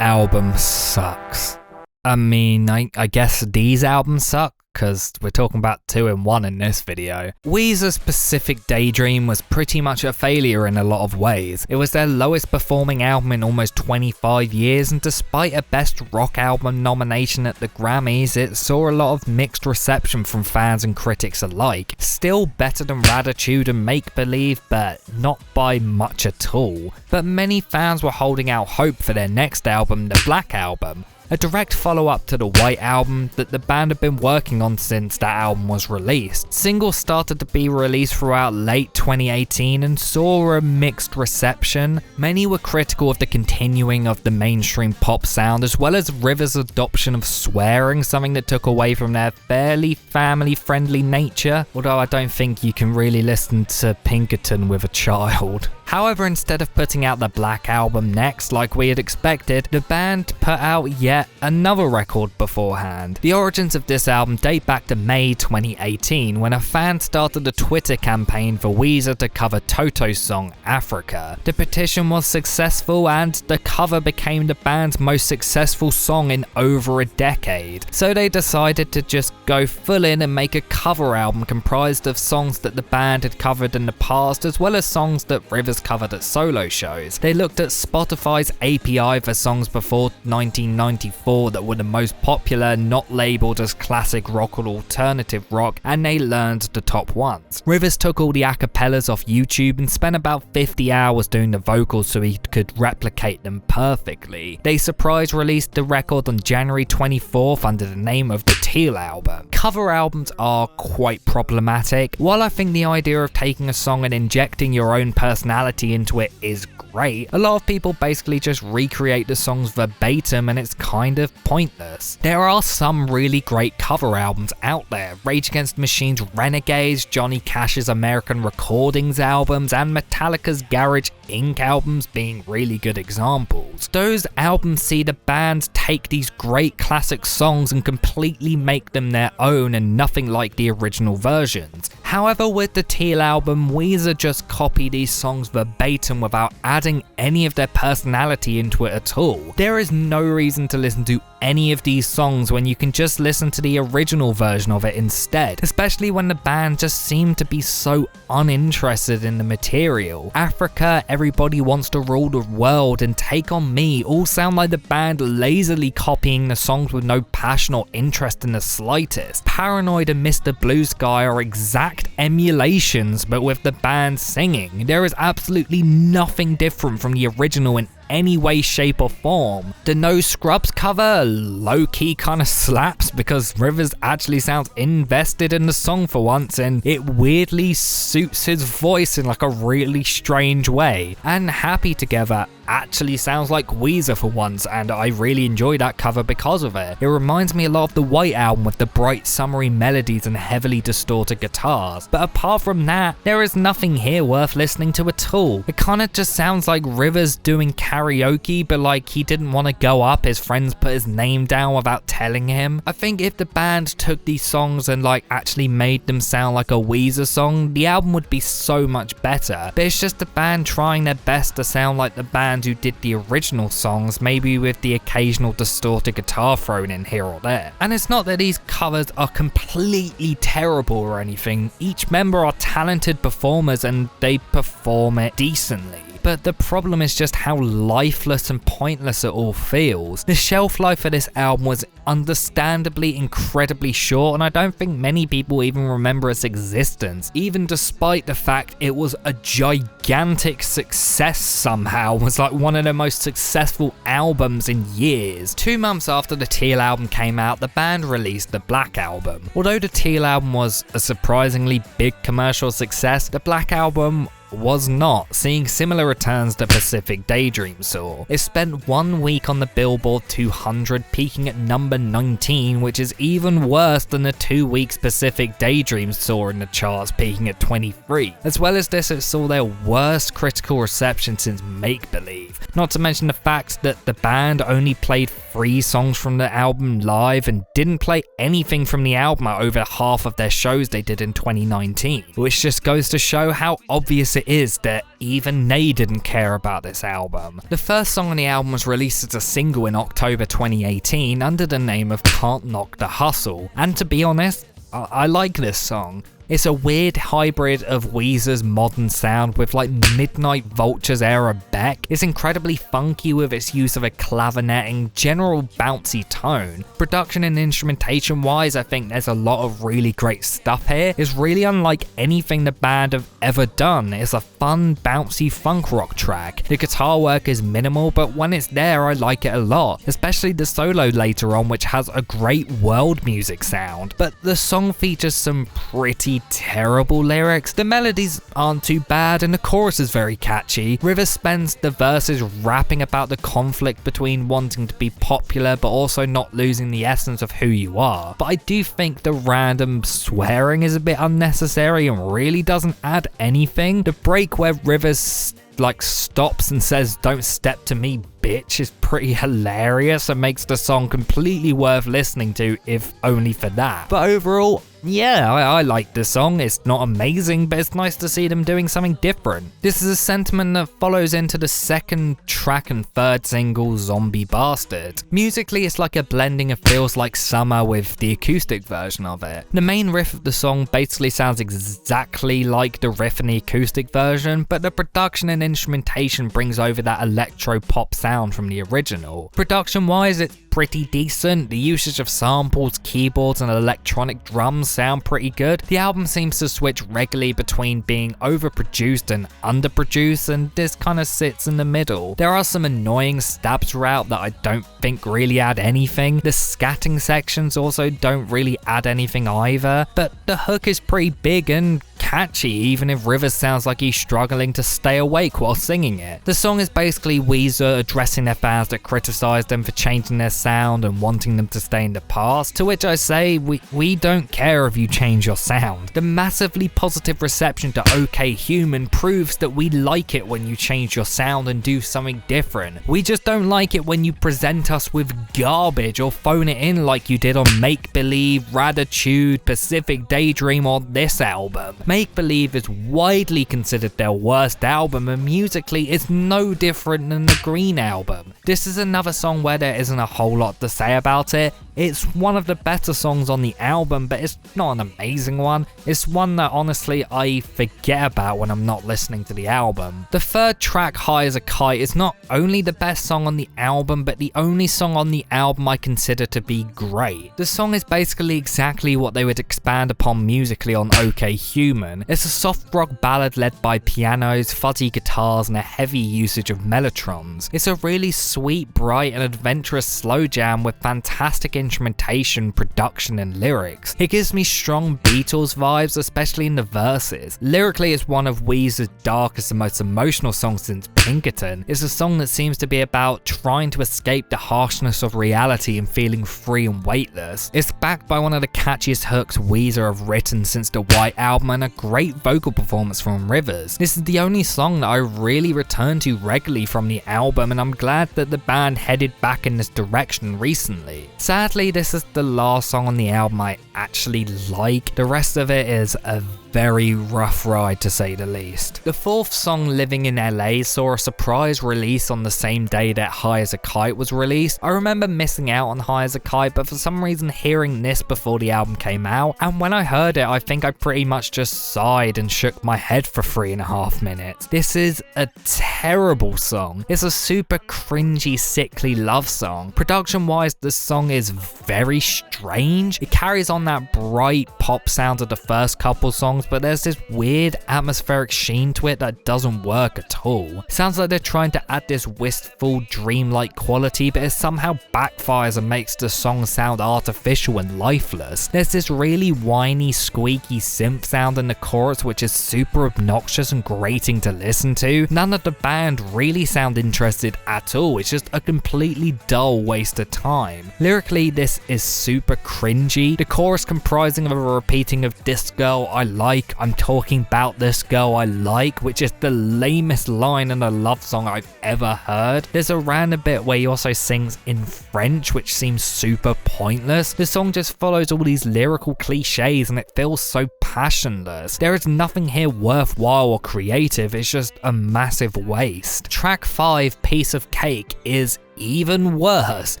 album sucks. I mean, I guess these albums suck, because we're talking about 2 in 1 in this video. Weezer's Pacific Daydream was pretty much a failure in a lot of ways. It was their lowest performing album in almost 25 years, and despite a Best Rock Album nomination at the Grammys, it saw a lot of mixed reception from fans and critics alike. Still better than Raditude and Make Believe, but not by much at all. But many fans were holding out hope for their next album, the Black Album, a direct follow-up to the White Album that the band had been working on since that album was released. Singles started to be released throughout late 2018 and saw a mixed reception. Many were critical of the continuing of the mainstream pop sound, as well as Rivers' adoption of swearing, something that took away from their fairly family-friendly nature, although I don't think you can really listen to Pinkerton with a child. However, instead of putting out the Black Album next, like we had expected, the band put out yet another record beforehand. The origins of this album date back to May 2018, when a fan started a Twitter campaign for Weezer to cover Toto's song, Africa. The petition was successful, and the cover became the band's most successful song in over a decade. So they decided to just go full in and make a cover album comprised of songs that the band had covered in the past, as well as songs that Rivers covered at solo shows. They looked at Spotify's API for songs before 1994 that were the most popular, not labeled as classic rock or alternative rock, and they learned the top ones. Rivers took all the acapellas off YouTube and spent about 50 hours doing the vocals so he could replicate them perfectly. They surprise released the record on January 24th under the name of the Teal Album. Cover albums are quite problematic. While I think the idea of taking a song and injecting your own personality into it is great, a lot of people basically just recreate the songs verbatim, and it's kind of pointless. There are some really great cover albums out there, Rage Against the Machine's Renegades, Johnny Cash's American Recordings albums, and Metallica's Garage Inc. albums being really good examples. Those albums see the band take these great classic songs and completely make them their own and nothing like the original versions. However, with the Teal Album, Weezer just copy these songs verbatim without adding any of their personality into it at all. There is no reason to listen to any of these songs when you can just listen to the original version of it instead, especially when the band just seemed to be so uninterested in the material. Africa, Everybody Wants to Rule the World, and Take On Me all sound like the band lazily copying the songs with no passion or interest in the slightest. Paranoid and Mr. Blue Sky are exact emulations, but with the band singing. There is absolutely nothing different from the original in any way, shape or form. The No Scrubs cover low-key kind of slaps because Rivers actually sounds invested in the song for once, and it weirdly suits his voice in like a really strange way. And Happy Together actually sounds like Weezer for once, and I really enjoy that cover because of it. It reminds me a lot of the White Album with the bright summery melodies and heavily distorted guitars, but apart from that, there is nothing here worth listening to at all. It kinda just sounds like Rivers doing karaoke, but like he didn't want to go up, his friends put his name down without telling him. I think if the band took these songs and like actually made them sound like a Weezer song, the album would be so much better, but it's just the band trying their best to sound like the band who did the original songs, maybe with the occasional distorted guitar thrown in here or there. And it's not that these covers are completely terrible or anything, each member are talented performers and they perform it decently. But the problem is just how lifeless and pointless it all feels. The shelf life for this album was understandably incredibly short, and I don't think many people even remember its existence, even despite the fact it was a gigantic success somehow. It was like one of the most successful albums in years. 2 months after the Teal Album came out, the band released the Black Album. Although the Teal Album was a surprisingly big commercial success, the Black Album was not, seeing similar returns to Pacific Daydream saw. It spent 1 week on the Billboard 200, peaking at number 19, which is even worse than the 2 weeks Pacific Daydream saw in the charts, peaking at 23. As well as this, it saw their worst critical reception since Make Believe. not to mention the fact that the band only played 3 songs from the album live and didn't play anything from the album at over half of their shows they did in 2019, which just goes to show how obvious it is that even they didn't care about this album. The first song on the album was released as a single in October 2018 under the name of Can't Knock the Hustle, and to be honest, I like this song. It's a weird hybrid of Weezer's modern sound with like Midnight Vultures era Beck. It's incredibly funky with its use of a clavinetting, general bouncy tone. Production and instrumentation wise, I think there's a lot of really great stuff here. It's really unlike anything the band have ever done. It's a fun, bouncy funk rock track. The guitar work is minimal, but when it's there, I like it a lot, especially the solo later on, which has a great world music sound. But the song features some pretty terrible lyrics. The melodies aren't too bad and the chorus is very catchy. Rivers spends the verses rapping about the conflict between wanting to be popular but also not losing the essence of who you are. But I do think the random swearing is a bit unnecessary and really doesn't add anything. The break where Rivers stops and says "Don't step to me, bitch" is pretty hilarious and makes the song completely worth listening to, if only for that. But overall, yeah, I like this song. It's not amazing, but it's nice to see them doing something different. This is a sentiment that follows into the second track and third single, Zombie Bastard. Musically, it's like a blending of Feels Like Summer with the acoustic version of it. The main riff of the song basically sounds exactly like the riff in the acoustic version, but the production and instrumentation brings over that electro-pop sound from the original. Production-wise, it's pretty decent. The usage of samples, keyboards, and electronic drums sound pretty good. The album seems to switch regularly between being overproduced and underproduced, and this kind of sits in the middle. There are some annoying stabs throughout that I don't think really add anything. The scatting sections also don't really add anything either, but the hook is pretty big and catchy, even if Rivers sounds like he's struggling to stay awake while singing it. The song is basically Weezer addressing their fans that criticized them for changing their sound and wanting them to stay in the past, to which I say, we don't care if you change your sound. The massively positive reception to OK Human proves that we like it when you change your sound and do something different. We just don't like it when you present us with garbage or phone it in like you did on Make Believe, Raditude, Pacific Daydream, or this album. Make Believe is widely considered their worst album, and musically it's no different than the Green album. This is another song where there isn't a whole lot to say about it. It's one of the better songs on the album, but it's not an amazing one. It's one that honestly I forget about when I'm not listening to the album. The third track, High as a Kite, is not only the best song on the album, but the only song on the album I consider to be great. The song is basically exactly what they would expand upon musically on OK Human. It's a soft rock ballad led by pianos, fuzzy guitars, and a heavy usage of mellotrons. It's a really sweet, bright, and adventurous slow jam with fantastic instrumentation, production, and lyrics. It gives me strong Beatles vibes, especially in the verses. Lyrically, it's one of Weezer's darkest and most emotional songs since Pinkerton. It's a song that seems to be about trying to escape the harshness of reality and feeling free and weightless. It's backed by one of the catchiest hooks Weezer have written since the White Album and a great vocal performance from Rivers. This is the only song that I really return to regularly from the album, and I'm glad that the band headed back in this direction recently. Sadly, this is the last song on the album I actually like. The rest of it is a very rough ride, to say the least. The fourth song, Living in LA, saw a surprise release on the same day that High as a Kite was released. I remember missing out on High as a Kite, but for some reason hearing this before the album came out, and when I heard it, I think I pretty much just sighed and shook my head for 3.5 minutes. This is a terrible song. It's a super cringy, sickly love song. Production-wise, the song is very strange. It carries on that bright pop sound of the first couple songs, but there's this weird atmospheric sheen to it that doesn't work at all. Sounds like they're trying to add this wistful, dreamlike quality, but it somehow backfires and makes the song sound artificial and lifeless. There's this really whiny, squeaky synth sound in the chorus which is super obnoxious and grating to listen to. None of the band really sound interested at all. It's just a completely dull waste of time. Lyrically, this is super cringy. The chorus comprising of a repeating of "This girl I like like, I'm talking about this girl I like, which is the lamest line in a love song I've ever heard. There's a random bit where he also sings in French, which seems super pointless. The song just follows all these lyrical cliches and it feels so passionless. There is nothing here worthwhile or creative, it's just a massive waste. Track 5, Piece of Cake, is even worse.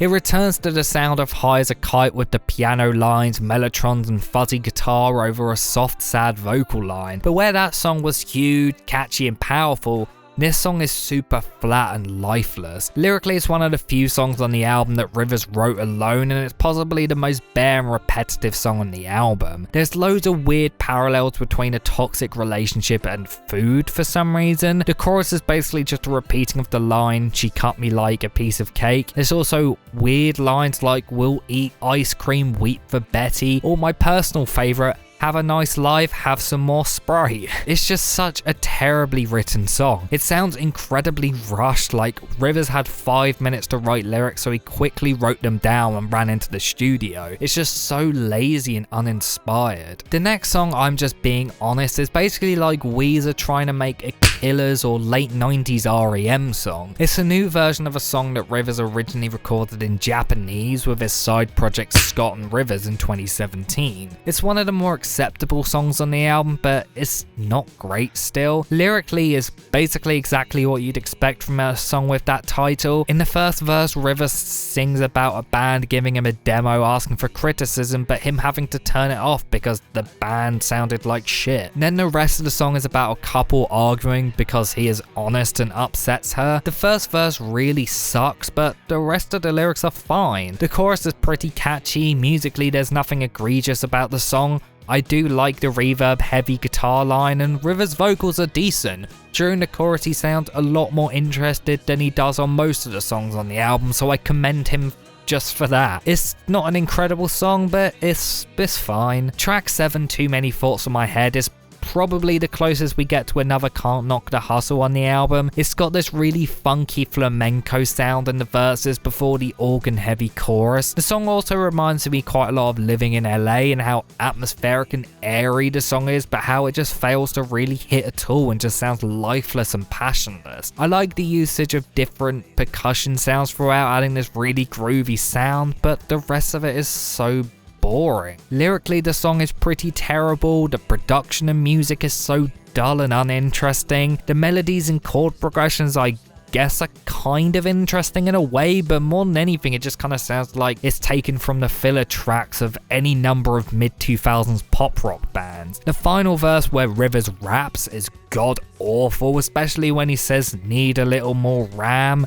It returns to the sound of High as a Kite with the piano lines, mellotrons and fuzzy guitar over a soft, sad vocal line. But where that song was huge, catchy and powerful, this song is super flat and lifeless. Lyrically, it's one of the few songs on the album that Rivers wrote alone, and it's possibly the most bare and repetitive song on the album. There's loads of weird parallels between a toxic relationship and food for some reason. The chorus is basically just a repeating of the line, "She cut me like a piece of cake." There's also weird lines like, "We'll eat ice cream, weep for Betty," or my personal favourite, "Have a nice life, have some more Sprite." It's just such a terribly written song. It sounds incredibly rushed, like Rivers had 5 minutes to write lyrics so he quickly wrote them down and ran into the studio. It's just so lazy and uninspired. The next song, I'm Just Being Honest, is basically like Weezer trying to make a Killers or late 90s REM song. It's a new version of a song that Rivers originally recorded in Japanese with his side project Scott and Rivers in 2017. It's one of the more acceptable songs on the album, but it's not great still. Lyrically is basically exactly what you'd expect from a song with that title. In the first verse, Rivers sings about a band giving him a demo asking for criticism, but him having to turn it off because the band sounded like shit. And then the rest of the song is about a couple arguing because he is honest and upsets her. The first verse really sucks, but the rest of the lyrics are fine. The chorus is pretty catchy, musically there's nothing egregious about the song. I do like the reverb heavy guitar line, and Rivers' vocals are decent. During the chorus he sounds a lot more interested than he does on most of the songs on the album, so I commend him just for that. It's not an incredible song, but it's fine. Track 7, Too Many Thoughts on My Head, is probably the closest we get to another Can't Knock the Hustle on the album. It's got this really funky flamenco sound in the verses before the organ heavy chorus. The song also reminds me quite a lot of Living in LA and how atmospheric and airy the song is, but how it just fails to really hit at all and just sounds lifeless and passionless. I like the usage of different percussion sounds throughout, adding this really groovy sound, but the rest of it is so boring. Lyrically, the song is pretty terrible. The production and music is so dull and uninteresting. The melodies and chord progressions, I guess, are kind of interesting in a way, but more than anything, it just kind of sounds like it's taken from the filler tracks of any number of mid-2000s pop rock bands. The final verse where Rivers raps is god awful, especially when he says "need a little more RAM,"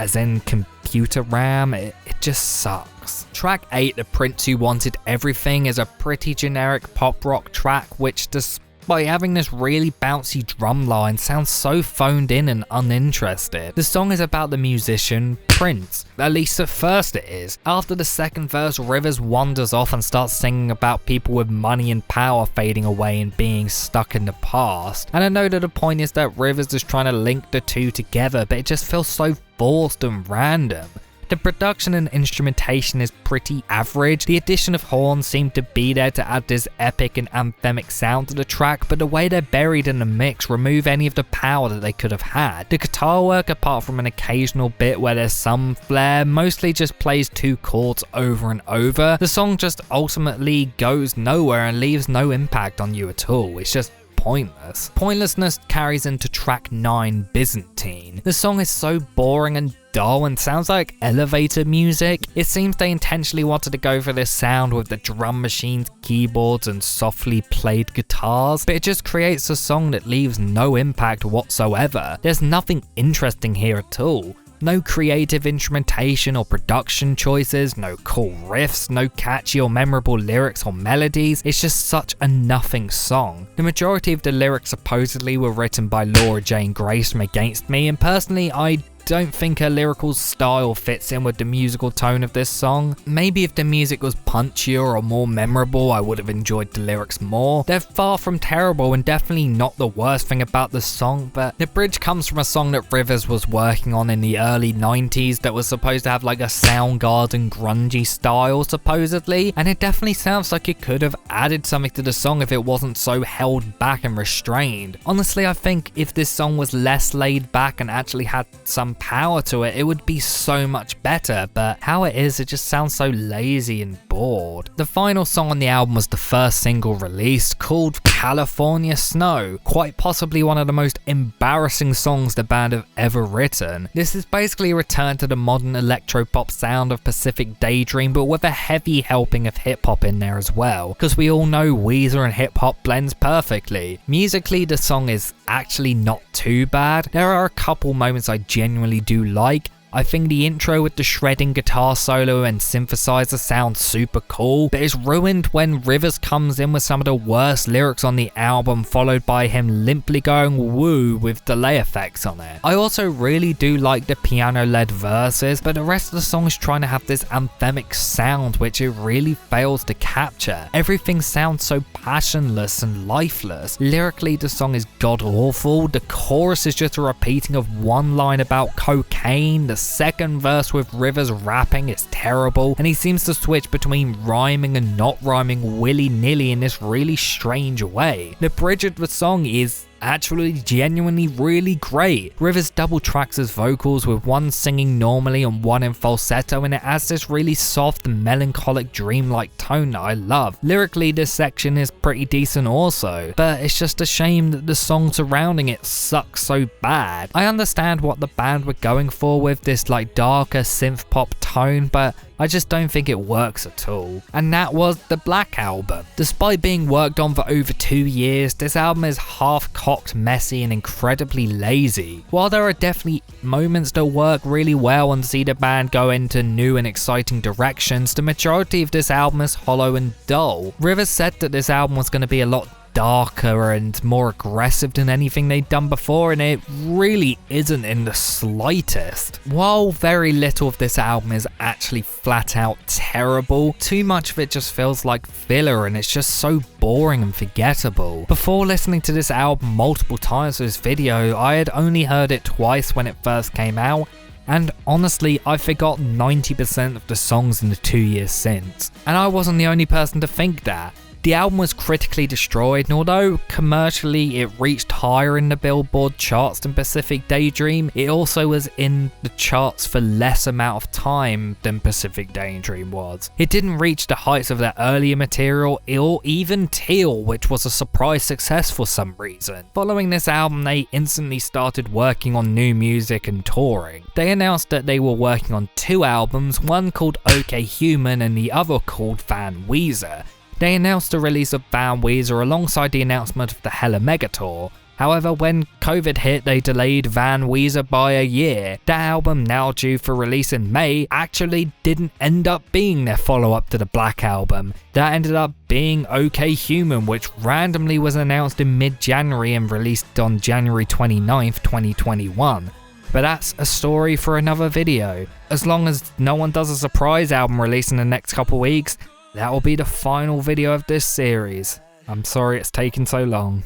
as in computer RAM. It just sucks. Track 8, The Prince Who Wanted Everything, is a pretty generic pop rock track which, despite having this really bouncy drum line, sounds so phoned in and uninterested. The song is about the musician Prince, at least at first it is. After the second verse, Rivers wanders off and starts singing about people with money and power fading away and being stuck in the past. And I know that the point is that Rivers is trying to link the two together, but it just feels so forced and random. The production and instrumentation is pretty average. The addition of horns seemed to be there to add this epic and anthemic sound to the track, but the way they're buried in the mix remove any of the power that they could have had. The guitar work, apart from an occasional bit where there's some flair, mostly just plays two chords over and over. The song just ultimately goes nowhere and leaves no impact on you at all. It's just pointless. Pointlessness carries into track 9, Byzantine. The song is so boring and dull and sounds like elevator music. It seems they intentionally wanted to go for this sound with the drum machines, keyboards and softly played guitars, but it just creates a song that leaves no impact whatsoever. There's nothing interesting here at all. No creative instrumentation or production choices, no cool riffs, no catchy or memorable lyrics or melodies. It's just such a nothing song. The majority of the lyrics supposedly were written by Laura Jane Grace from Against Me, and personally I don't think her lyrical style fits in with the musical tone of this song. Maybe if the music was punchier or more memorable, I would have enjoyed the lyrics more. They're far from terrible and definitely not the worst thing about this song, but the bridge comes from a song that Rivers was working on in the early 90s that was supposed to have like a Soundgarden grungy style supposedly, and it definitely sounds like it could have added something to the song if it wasn't so held back and restrained. Honestly, I think if this song was less laid back and actually had some power to it, it would be so much better, but how it is, it just sounds so lazy and bored. The final song on the album was the first single released, called California Snow, quite possibly one of the most embarrassing songs the band have ever written. This is basically a return to the modern electropop sound of Pacific Daydream, but with a heavy helping of hip hop in there as well, because we all know Weezer and hip hop blends perfectly. Musically, the song is actually not too bad. There are a couple moments I genuinely do like. I think the intro with the shredding guitar solo and synthesizer sounds super cool, but it's ruined when Rivers comes in with some of the worst lyrics on the album, followed by him limply going woo with delay effects on it. I also really do like the piano-led verses, but the rest of the song is trying to have this anthemic sound which it really fails to capture. Everything sounds so passionless and lifeless. Lyrically, the song is god-awful. The chorus is just a repeating of one line about cocaine. The second verse with Rivers rapping is terrible, and he seems to switch between rhyming and not rhyming willy-nilly in this really strange way. The bridge of the song is actually genuinely really great. Rivers double tracks his vocals with one singing normally and one in falsetto, and it has this really soft and melancholic dreamlike tone that I love. Lyrically, this section is pretty decent also, but it's just a shame that the song surrounding it sucks so bad. I understand what the band were going for with this like darker synth pop tone, but I just don't think it works at all. And that was the Black Album. Despite being worked on for over 2 years, this album is half-cocked, messy, and incredibly lazy. While there are definitely moments that work really well and see the band go into new and exciting directions, the majority of this album is hollow and dull. Rivers said that this album was going to be a lot darker and more aggressive than anything they'd done before, and it really isn't in the slightest. While very little of this album is actually flat out terrible, too much of it just feels like filler and it's just so boring and forgettable. Before listening to this album multiple times for this video, I had only heard it twice when it first came out, and honestly, I forgot 90% of the songs in the 2 years since. And I wasn't the only person to think that. The album was critically destroyed, and although commercially it reached higher in the Billboard charts than Pacific Daydream, it also was in the charts for less amount of time than Pacific Daydream was. It didn't reach the heights of their earlier material, or even Teal, which was a surprise success for some reason. Following this album, they instantly started working on new music and touring. They announced that they were working on 2 albums, one called OK Human and the other called Van Weezer. They announced the release of Van Weezer alongside the announcement of the Hella Mega Tour. However, when COVID hit, they delayed Van Weezer by a year. That album, now due for release in May, actually didn't end up being their follow-up to the Black Album. That ended up being OK Human, which randomly was announced in mid-January and released on January 29th, 2021. But that's a story for another video. As long as no one does a surprise album release in the next couple weeks, that will be the final video of this series. I'm sorry it's taken so long.